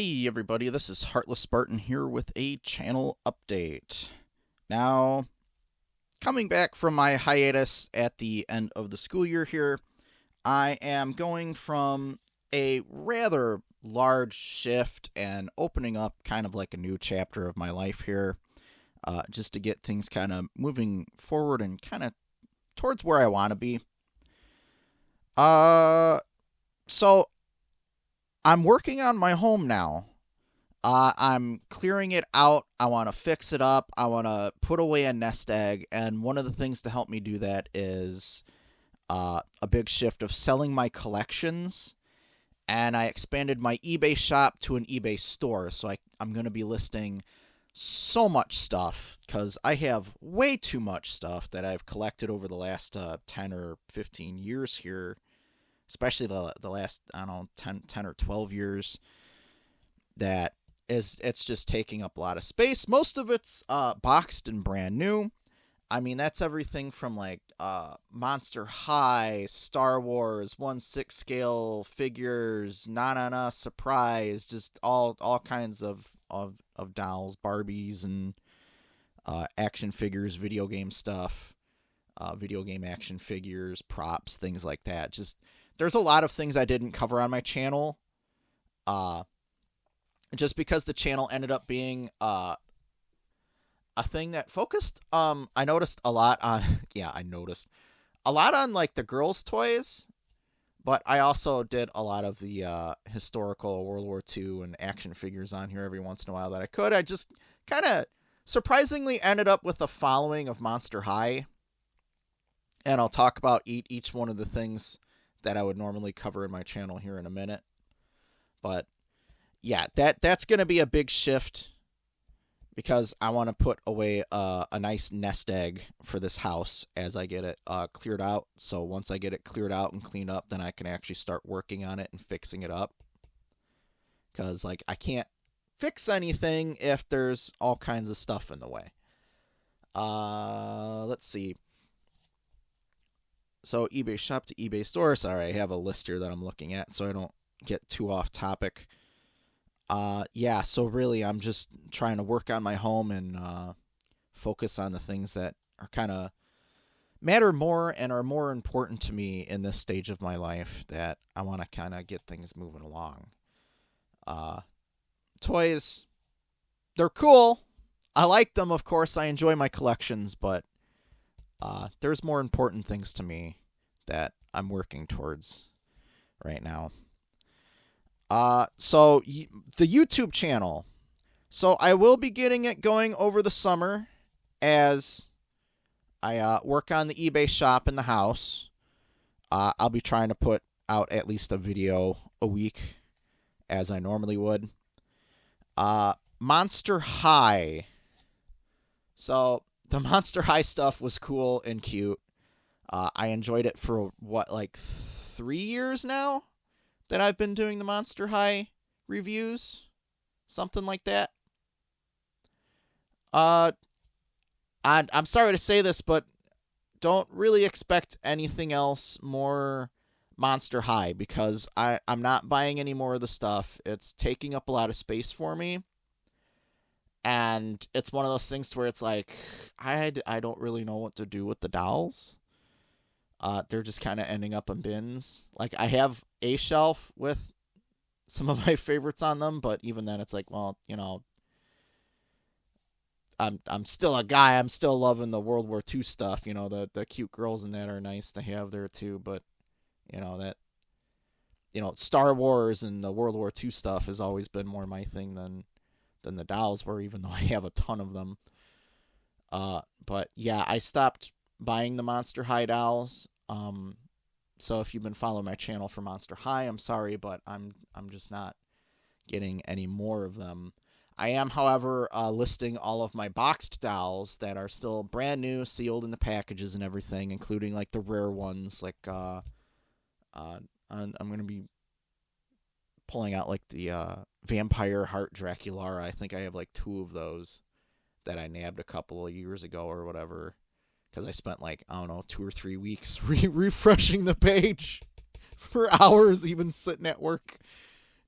Hey everybody, this is Heartless Spartan here with a channel update. Now, coming back from my hiatus at the end of the school year here, I am going from a rather large shift and opening up kind of like a new chapter of my life here, just to get things kind of moving forward and kind of towards where I want to be. So I'm working on my home now. I'm clearing it out. I want to fix it up. I want to put away a nest egg. And one of the things to help me do that is a big shift of selling my collections. And I expanded my eBay shop to an eBay store. So I'm going to be listing so much stuff because I have way too much stuff that I've collected over the last 10 or 15 years here. Especially the last, 10 or 12 years, it's just taking up a lot of space. Most of it's boxed and brand new. I mean, that's everything from like Monster High, Star Wars, 1/6 scale figures, Na Surprise, just all kinds of dolls, Barbies, and action figures, video game stuff, video game action figures, props, things like that. Just there's a lot of things I didn't cover on my channel, just because the channel ended up being a thing that focused. I noticed a lot on, I noticed a lot on like the girls' toys, but I also did a lot of the historical World War II and action figures on here every once in a while that I could. I just kind of surprisingly ended up with a following of Monster High, and I'll talk about each one of the things that I would normally cover in my channel here in a minute. But yeah, that's going to be a big shift because I want to put away a nice nest egg for this house as I get it cleared out. So once I get it cleared out and cleaned up, then I can actually start working on it and fixing it up. Because like I can't fix anything if there's all kinds of stuff in the way. Let's see. So eBay shop to eBay store. Sorry, I have a list here that I'm looking at so I don't get too off topic. So really I'm just trying to work on my home and focus on the things that are kind of matter more and are more important to me in this stage of my life that I want to kind of get things moving along. Toys, they're cool. I like them, of course. I enjoy my collections, but there's more important things to me that I'm working towards right now. So the YouTube channel. So I will be getting it going over the summer as I work on the eBay shop in the house. I'll be trying to put out at least a video a week as I normally would. Monster High. So the Monster High stuff was cool and cute. I enjoyed it for, 3 years now that I've been doing the Monster High reviews? Something like that. I'm sorry to say this, but don't really expect anything else more Monster High because I'm not buying any more of the stuff. It's taking up a lot of space for me. And it's one of those things where it's like, I don't really know what to do with the dolls. They're just kind of ending up in bins. Like, I have a shelf with some of my favorites on them, but even then it's like, well, I'm still a guy. I'm still loving the World War II stuff. The cute girls in that are nice to have there too, but Star Wars and the World War II stuff has always been more my thing than the dolls were, even though I have a ton of them. But yeah, I stopped buying the Monster High dolls. So if you've been following my channel for Monster High, I'm sorry, but I'm just not getting any more of them. I am, however, listing all of my boxed dolls that are still brand new, sealed in the packages and everything, including like the rare ones. Like I'm going to be pulling out like the Vampire Heart Draculaura. I think I have like 2 of those that I nabbed a couple of years ago or whatever, because I spent 2 or 3 weeks refreshing the page for hours, even sitting at work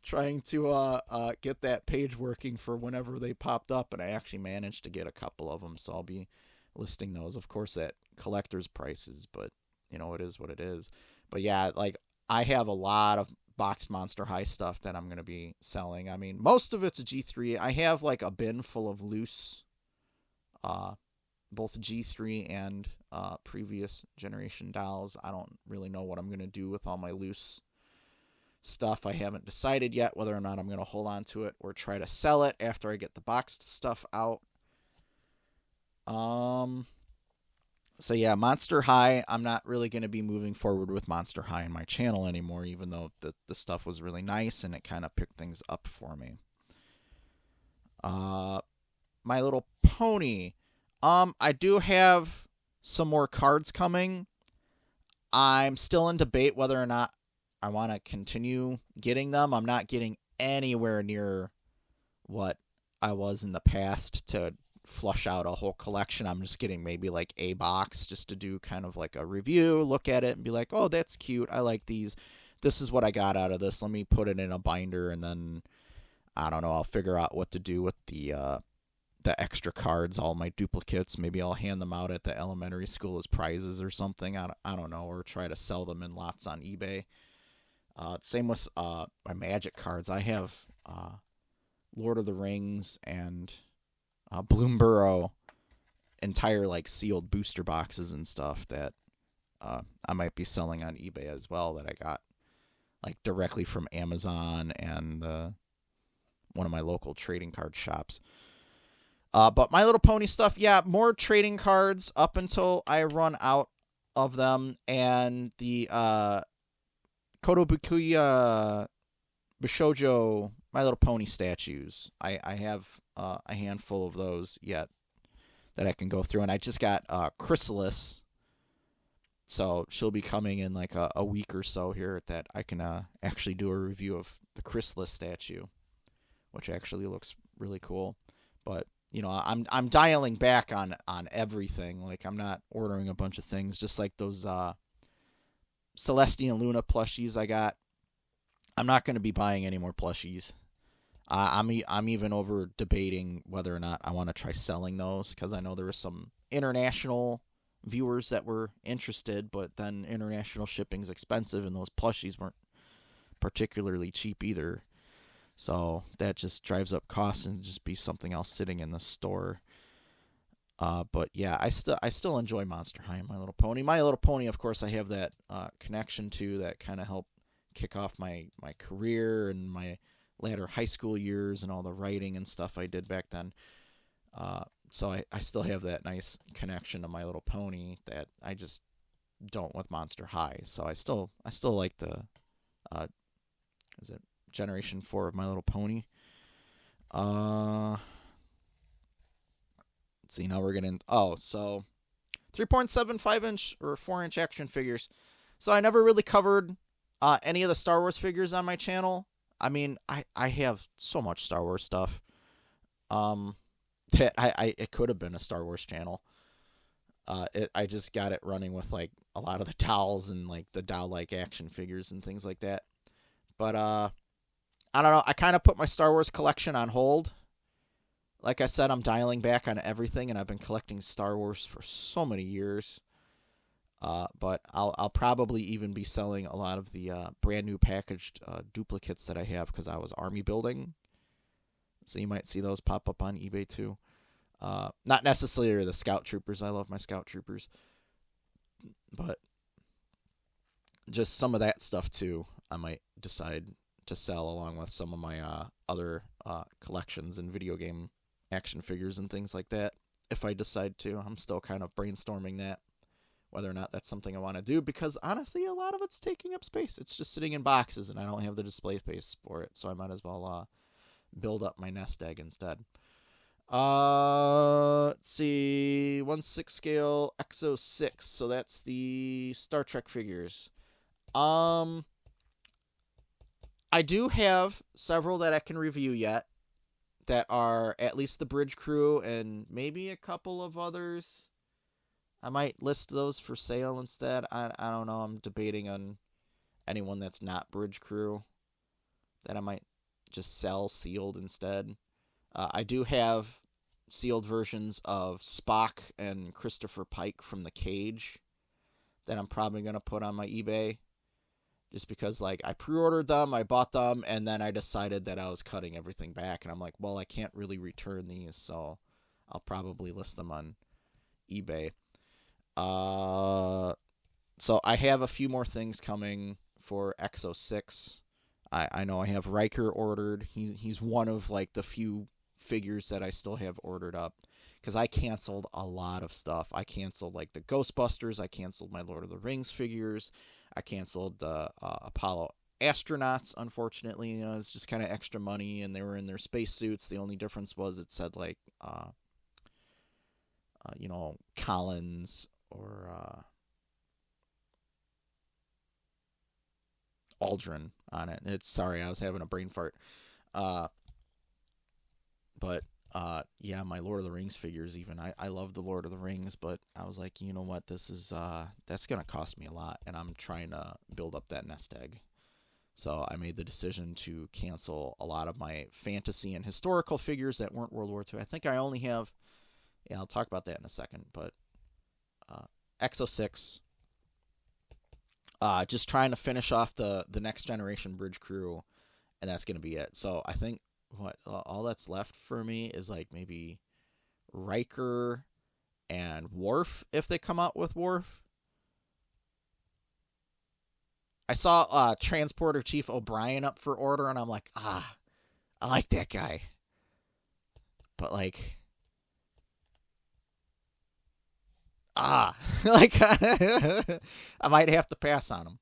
trying to get that page working for whenever they popped up, and I actually managed to get a couple of them, so I'll be listing those, of course, at collector's prices, but it is what it is. But yeah, like I have a lot of boxed Monster High stuff that I'm going to be selling. I mean, most of it's a G3. I have like a bin full of loose uh both G3 and previous generation dolls. I don't really know what I'm going to do with all my loose stuff. I haven't decided yet whether or not I'm going to hold on to it or try to sell it after I get the boxed stuff out. So yeah, Monster High, I'm not really going to be moving forward with Monster High in my channel anymore, even though the stuff was really nice and it kind of picked things up for me. My Little Pony. I do have some more cards coming. I'm still in debate whether or not I want to continue getting them. I'm not getting anywhere near what I was in the past to flush out a whole collection. I'm just getting maybe like a box just to do kind of like a review, look at it and be like, oh, that's cute. I like these. This is what I got out of this. Let me put it in a binder, and then I don't know, I'll figure out what to do with the extra cards, all my duplicates. Maybe I'll hand them out at the elementary school as prizes or something. I don't know, or try to sell them in lots on eBay. Same with my Magic cards. I have Lord of the Rings and Bloomborough entire like sealed booster boxes and stuff that I might be selling on eBay as well, that I got like directly from Amazon and one of my local trading card shops. But My Little Pony stuff, yeah, more trading cards up until I run out of them, and the Kotobukiya Bishojo My Little Pony statues. I have a handful of those yet that I can go through, and I just got Chrysalis, so she'll be coming in like a week or so here that I can actually do a review of the Chrysalis statue, which actually looks really cool. But I'm dialing back on everything. Like, I'm not ordering a bunch of things, just like those Celestine and Luna plushies I got. I'm not going to be buying any more plushies. I'm even over debating whether or not I want to try selling those, because I know there were some international viewers that were interested, but then international shipping's expensive, and those plushies weren't particularly cheap either. So that just drives up costs and just be something else sitting in the store. But yeah, I still enjoy Monster High and My Little Pony. My Little Pony, of course, I have that connection to that kind of helped kick off my career and my latter high school years and all the writing and stuff I did back then. So I still have that nice connection to My Little Pony that I just don't with Monster High. So I still like the is it Generation 4 of My Little Pony. Let's see, now we're getting so 3.75 inch or 4-inch action figures. So I never really covered any of the Star Wars figures on my channel. I mean, I have so much Star Wars stuff. That it could have been a Star Wars channel. I just got it running with like a lot of the dolls and like the doll-like action figures and things like that. But I don't know. I kind of put my Star Wars collection on hold. Like I said, I'm dialing back on everything, and I've been collecting Star Wars for so many years. But I'll probably even be selling a lot of the brand new packaged duplicates that I have, because I was army building. So you might see those pop up on eBay too. Not necessarily the Scout Troopers. I love my Scout Troopers. But just some of that stuff too, I might decide to sell, along with some of my other collections and video game action figures and things like that, if I decide to. I'm still kind of brainstorming that, whether or not that's something I want to do, because honestly, a lot of it's taking up space. It's just sitting in boxes, and I don't have the display space for it, so I might as well build up my nest egg instead. Let's see, 1/6 scale Exo 6, so that's the Star Trek figures. I do have several that I can review yet, that are at least the Bridge Crew and maybe a couple of others. I might list those for sale instead. I don't know. I'm debating on anyone that's not Bridge Crew that I might just sell sealed instead. I do have sealed versions of Spock and Christopher Pike from The Cage that I'm probably going to put on my eBay. Just because, like, I pre-ordered them, I bought them, and then I decided that I was cutting everything back. And I'm like, well, I can't really return these, so I'll probably list them on eBay. So I have a few more things coming for X06. I know I have Riker ordered. He's one of, like, the few figures that I still have ordered up. Because I canceled a lot of stuff. I canceled, like, the Ghostbusters. I canceled my Lord of the Rings figures. I canceled the Apollo astronauts, unfortunately. You know, it's just kind of extra money, and they were in their spacesuits. The only difference was it said, like, Collins or Aldrin on it. Sorry, I was having a brain fart. But yeah, my Lord of the Rings figures even. I love the Lord of the Rings, but I was like, you know what, this is that's gonna cost me a lot, and I'm trying to build up that nest egg. So I made the decision to cancel a lot of my fantasy and historical figures that weren't World War II. I think I only have, I'll talk about that in a second, but X06, just trying to finish off the next generation bridge crew, and that's gonna be it. So I think all that's left for me is like maybe Riker and Worf, if they come out with Worf. I saw Transporter Chief O'Brien up for order, and I'm like, I like that guy. But like, like, I might have to pass on him.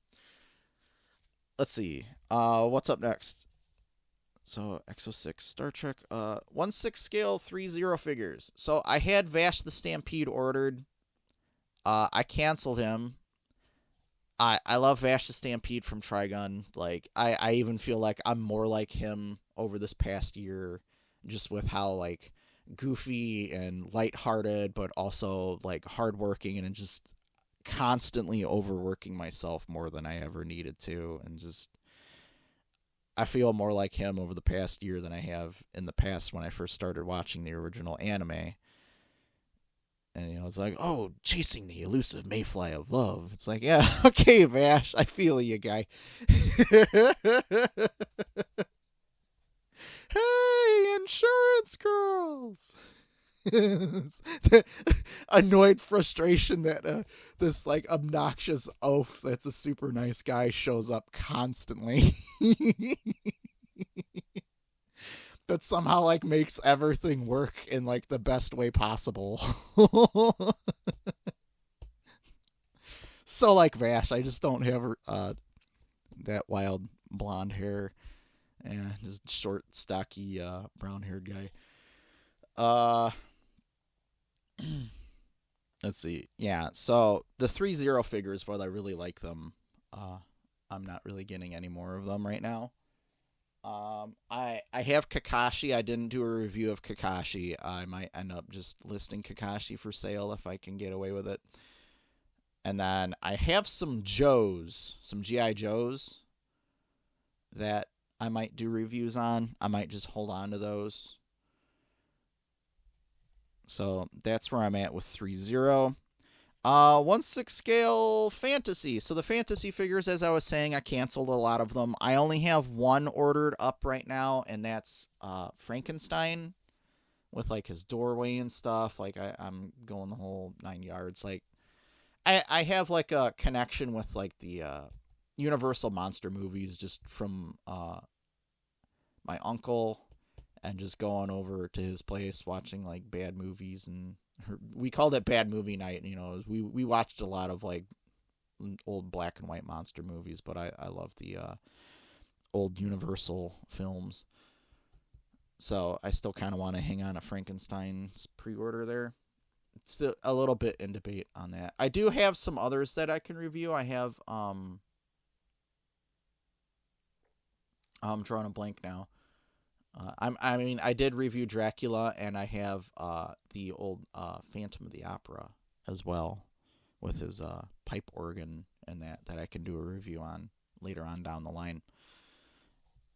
Let's see. What's up next? So, X06, Star Trek, 1/6 scale, threezero figures. So, I had Vash the Stampede ordered. I canceled him. I love Vash the Stampede from Trigun. Like, I even feel like I'm more like him over this past year, just with how, like, goofy and lighthearted, but also, like, hardworking and just constantly overworking myself more than I ever needed to. And just, I feel more like him over the past year than I have in the past when I first started watching the original anime. And, you know, it's like, oh, chasing the elusive mayfly of love. It's like, yeah, okay, Vash, I feel you, guy. Hey, insurance girls. Annoyed frustration that this, like, obnoxious oaf that's a super nice guy shows up constantly. But somehow, like, makes everything work in, like, the best way possible. So, like Vash, I just don't have that wild blonde hair. Yeah, just short, stocky, brown-haired guy. Let's see. Yeah, so the threezero figures, while I really like them, I'm not really getting any more of them right now. I have Kakashi. I didn't do a review of Kakashi. I might end up just listing Kakashi for sale if I can get away with it. And then I have some G.I. Joes that I might do reviews on. I might just hold on to those. So that's where I'm at with threezero. 1/6 scale fantasy. So the fantasy figures, as I was saying, I canceled a lot of them. I only have one ordered up right now, and that's Frankenstein with, like, his doorway and stuff. Like, I'm going the whole 9 yards. Like, I have, like, a connection with, like, the Universal monster movies just from my uncle, and just going over to his place watching, like, bad movies, and we called it bad movie night. You know, we watched a lot of, like, old black and white monster movies, but I love the old Universal films. So I still kind of want to hang on to Frankenstein's pre-order there. It's still a little bit in debate on that. I do have some others that I can review. I have I'm drawing a blank now. I did review Dracula, and I have the old Phantom of the Opera as well, with his pipe organ and that I can do a review on later on down the line.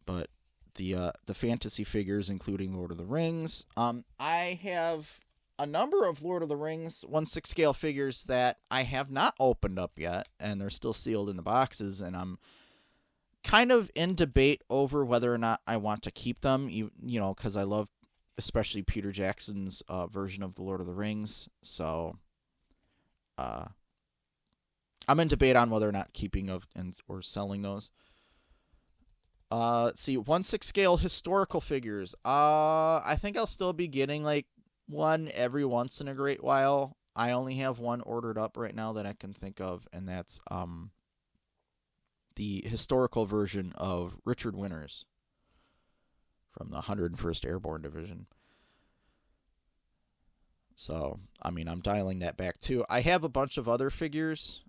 But the fantasy figures, including Lord of the Rings. I have a number of Lord of the Rings 1/6 scale figures that I have not opened up yet, and they're still sealed in the boxes, and I'm kind of in debate over whether or not I want to keep them, because I love especially Peter Jackson's version of the Lord of the Rings. So I'm in debate on whether or not keeping or selling those. Let's see, 1/6 scale historical figures. I think I'll still be getting like one every once in a great while. I only have one ordered up right now that I can think of, and that's the historical version of Richard Winters from the 101st Airborne Division. So, I mean, I'm dialing that back too. I have a bunch of other figures,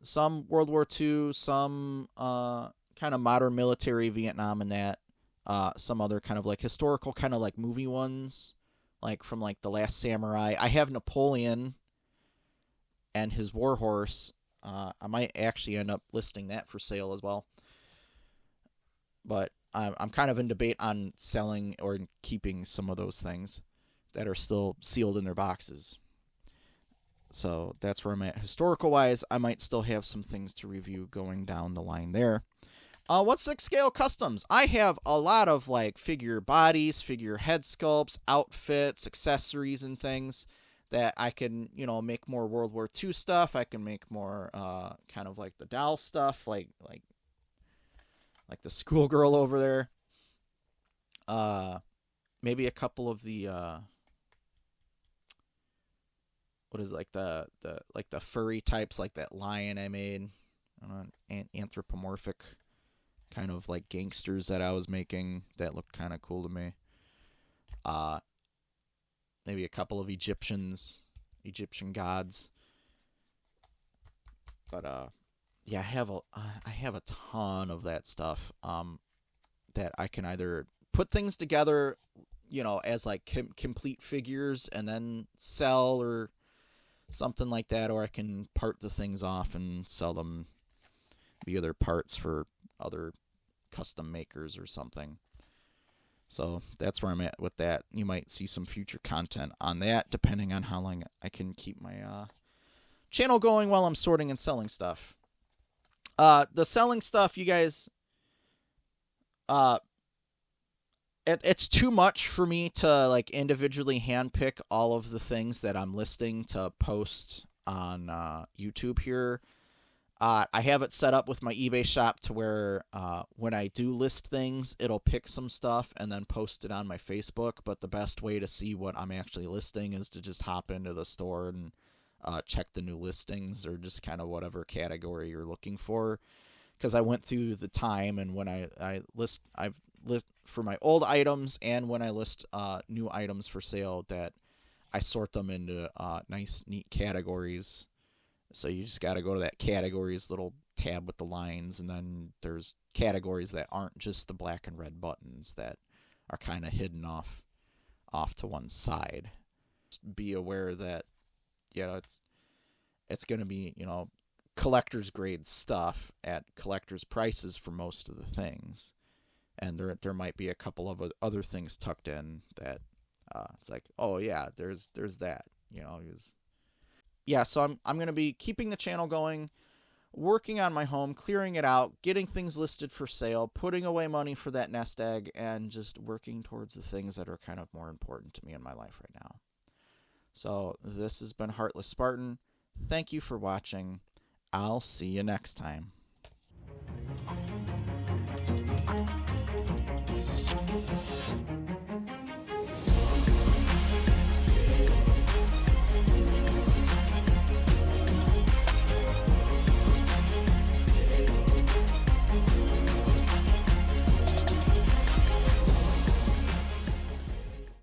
some World War II, some kind of modern military, Vietnam, and that. Some other kind of like historical, kind of like movie ones, like from like The Last Samurai. I have Napoleon and his war horse. I might actually end up listing that for sale as well. But I'm kind of in debate on selling or keeping some of those things that are still sealed in their boxes. So that's where I'm at. Historical wise, I might still have some things to review going down the line there. 1/6 scale customs. I have a lot of like figure bodies, figure head sculpts, outfits, accessories, and things that I can, make more World War II stuff. I can make more kind of like the doll stuff, like the schoolgirl over there. Maybe a couple of the what is it, like the furry types, like that lion I made. I don't know, anthropomorphic kind of like gangsters that I was making that looked kind of cool to me. Maybe a couple of Egyptian gods. But yeah, I have a ton of that stuff that I can either put things together, as like complete figures and then sell or something like that, or I can part the things off and sell them the other parts for other custom makers or something. So that's where I'm at with that. You might see some future content on that, depending on how long I can keep my channel going while I'm sorting and selling stuff. The selling stuff, you guys, it's too much for me to like individually handpick all of the things that I'm listing to post on YouTube here. I have it set up with my eBay shop to where when I do list things, it'll pick some stuff and then post it on my Facebook. But the best way to see what I'm actually listing is to just hop into the store and check the new listings or just kind of whatever category you're looking for. Because I went through the time, and when I've list for my old items and when I list new items for sale, that I sort them into nice, neat categories. So you just got to go to that categories little tab with the lines, and then there's categories that aren't just the black and red buttons that are kind of hidden off to one side. Just be aware that it's going to be collector's grade stuff at collector's prices for most of the things, and there might be a couple of other things tucked in that it's like, oh yeah, there's that, Yeah, so I'm going to be keeping the channel going, working on my home, clearing it out, getting things listed for sale, putting away money for that nest egg, and just working towards the things that are kind of more important to me in my life right now. So this has been Heartless Spartan. Thank you for watching. I'll see you next time.